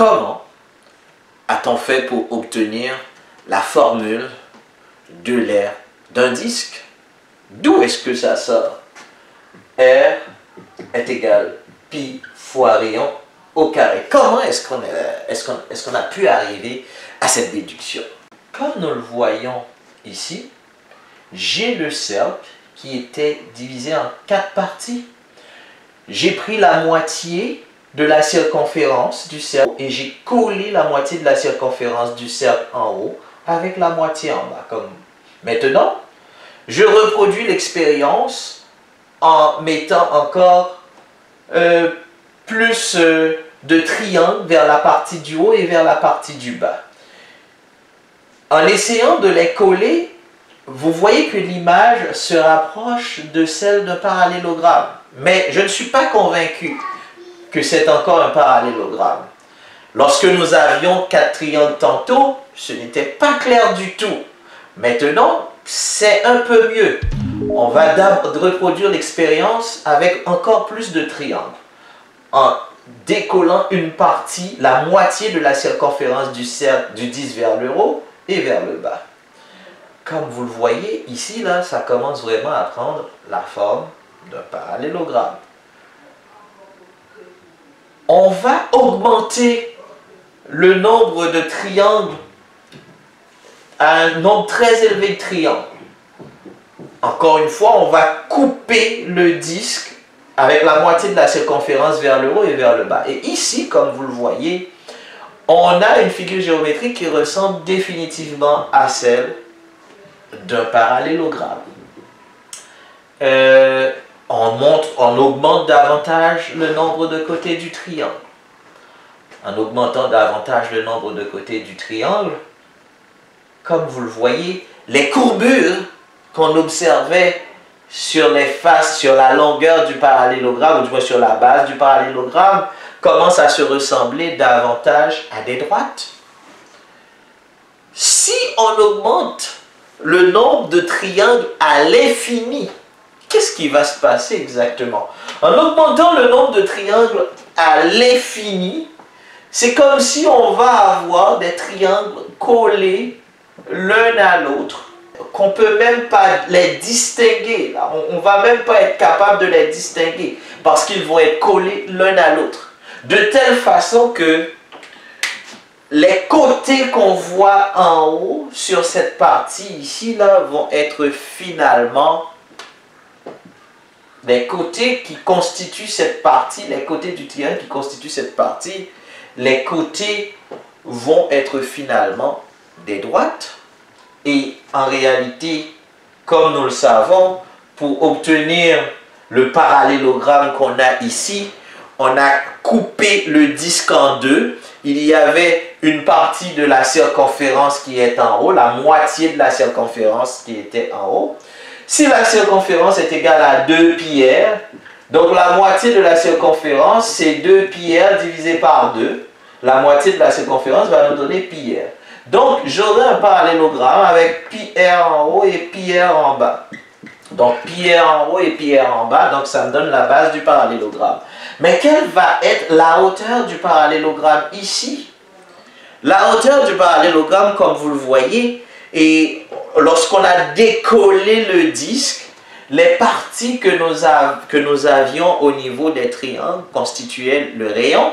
Comment a-t-on fait pour obtenir la formule de l'aire d'un disque? D'où est-ce que ça sort? R est égal pi fois rayon au carré. Comment est-ce qu'on a pu arriver à cette déduction? Comme nous le voyons ici, j'ai le cercle qui était divisé en 4 parties. J'ai pris la moitié de la circonférence du cercle et j'ai collé la moitié de la circonférence du cercle en haut avec la moitié en bas. Maintenant, je reproduis l'expérience en mettant encore plus de triangles vers la partie du haut et vers la partie du bas. En essayant de les coller, vous voyez que l'image se rapproche de celle d'un parallélogramme. Mais je ne suis pas convaincu que c'est encore un parallélogramme. Lorsque nous avions 4 triangles tantôt, ce n'était pas clair du tout. Maintenant, c'est un peu mieux. On va reproduire l'expérience avec encore plus de triangles. En décollant une partie, la moitié de la circonférence du cercle du disque vers le haut et vers le bas. Comme vous le voyez, ici, là, ça commence vraiment à prendre la forme d'un parallélogramme. On va augmenter le nombre de triangles à un nombre très élevé de triangles. Encore une fois, on va couper le disque avec la moitié de la circonférence vers le haut et vers le bas. Et ici, comme vous le voyez, on a une figure géométrique qui ressemble définitivement à celle d'un parallélogramme. On augmente davantage le nombre de côtés du triangle. En augmentant davantage le nombre de côtés du triangle, comme vous le voyez, les courbures qu'on observait sur les faces, sur la longueur du parallélogramme, ou du moins sur la base du parallélogramme, commencent à se ressembler davantage à des droites. Si on augmente le nombre de triangles à l'infini, qu'est-ce qui va se passer exactement? En augmentant le nombre de triangles à l'infini, c'est comme si on va avoir des triangles collés l'un à l'autre, qu'on ne peut même pas les distinguer. On ne va même pas être capable de les distinguer parce qu'ils vont être collés l'un à l'autre. De telle façon que les côtés qu'on voit en haut sur cette partie ici là vont être finalement les côtés qui constituent cette partie, les côtés du triangle qui constituent cette partie, les côtés vont être finalement des droites. Et en réalité, comme nous le savons, pour obtenir le parallélogramme qu'on a ici, on a coupé le disque en deux. Il y avait une partie de la circonférence qui est en haut, la moitié de la circonférence qui était en haut. Si la circonférence est égale à 2 pi r, donc la moitié de la circonférence, c'est 2 pi r divisé par 2. La moitié de la circonférence va nous donner pi r. Donc, j'aurai un parallélogramme avec pi r en haut et pi r en bas. Donc, pi r en haut et pi r en bas, donc ça me donne la base du parallélogramme. Mais quelle va être la hauteur du parallélogramme ici? La hauteur du parallélogramme, comme vous le voyez, et lorsqu'on a décollé le disque, les parties que nous avions au niveau des triangles constituaient le rayon.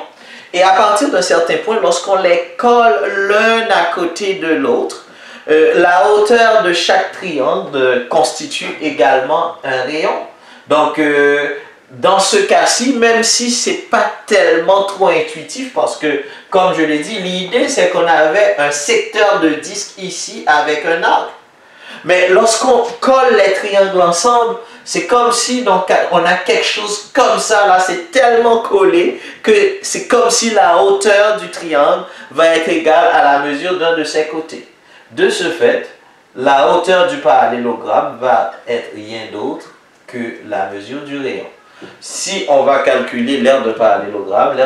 Et à partir d'un certain point, lorsqu'on les colle l'un à côté de l'autre, la hauteur de chaque triangle constitue également un rayon. Donc, dans ce cas-ci, même si ce n'est pas tellement trop intuitif, parce que, comme je l'ai dit, l'idée c'est qu'on avait un secteur de disque ici avec un arc. Mais lorsqu'on colle les triangles ensemble, c'est comme si on a quelque chose comme ça, là, c'est tellement collé que c'est comme si la hauteur du triangle va être égale à la mesure d'un de ses côtés. De ce fait, la hauteur du parallélogramme va être rien d'autre que la mesure du rayon. Si on va calculer l'aire de parallélogramme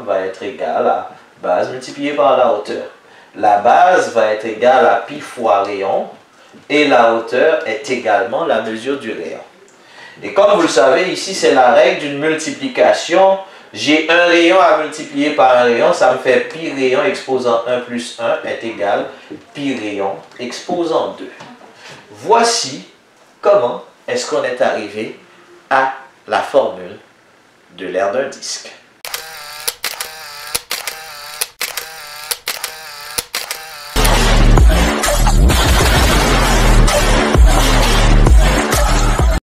va être égale à base multipliée par la hauteur. La base va être égale à pi fois rayon et la hauteur est également la mesure du rayon. Et comme vous le savez, ici c'est la règle d'une multiplication J'ai un rayon à multiplier par un rayon, ça me fait pi rayon exposant 1 plus 1 est égal pi rayon exposant 2. Voici comment est-ce qu'on est arrivé à la formule de l'aire d'un disque.